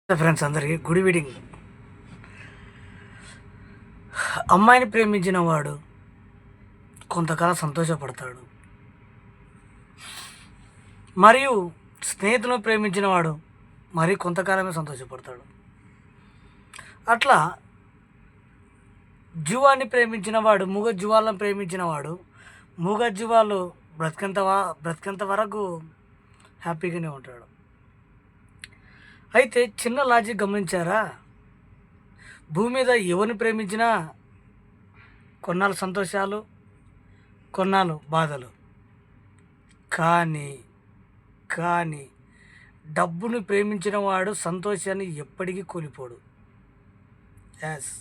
Friends అందరికీ good evening. అమ్మాయిని ప్రేమించిన వాడు కొంతకాలం సంతోషపడతాడు, మరియు స్నేహితులను ప్రేమించిన వాడు మరి కొంతకాలమే సంతోషపడతాడు. అట్లా జీవాన్ని ప్రేమించిన వాడు మూగ జీవాలను ప్రేమించిన వాడు మూగ జీవాలు బ్రతికేంత వరకు హ్యాపీగానే ఉంటాడు. అయితే చిన్న లాజిక్ గమనించారా? భూమి మీద ఎవరిని ప్రేమించినా కొన్నాళ్ళు సంతోషాలు, కొన్నాళ్ళు బాధలు. కానీ కానీ డబ్బుని ప్రేమించిన వాడు సంతోషాన్ని ఎప్పటికీ కోల్పోడు. ఎస్,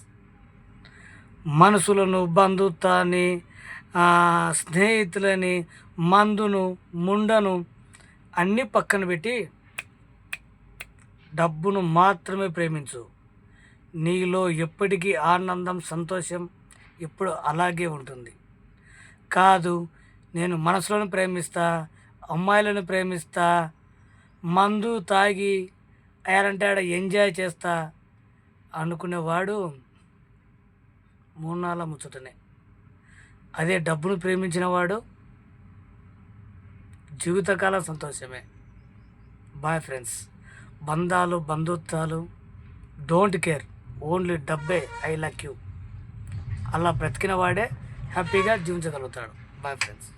మనుషులను, బంధుత్వాన్ని, స్నేహితులని, మందును, ముండను అన్నీ పక్కన పెట్టి డబ్బును మాత్రమే ప్రేమించు. నీలో ఎప్పటికీ ఆనందం, సంతోషం ఎప్పుడు అలాగే ఉంటుంది. కాదు, నేను మనసులను ప్రేమిస్తా, అమ్మాయిలను ప్రేమిస్తా, మందు తాగి ఏరంటే ఆడ ఎంజాయ్ చేస్తా అనుకునేవాడు మూన్నాళ్ళ ముచ్చటనే. అదే డబ్బును ప్రేమించిన వాడు జీవితకాలం సంతోషమే. Boy friends. బంధాలు, బంధుత్వాలు డోంట్ కేర్, ఓన్లీ డబ్బే ఐ లక్ యూ. అలా బ్రతికిన వాడే హ్యాపీగా జీవించగలుగుతాడు. Bye friends.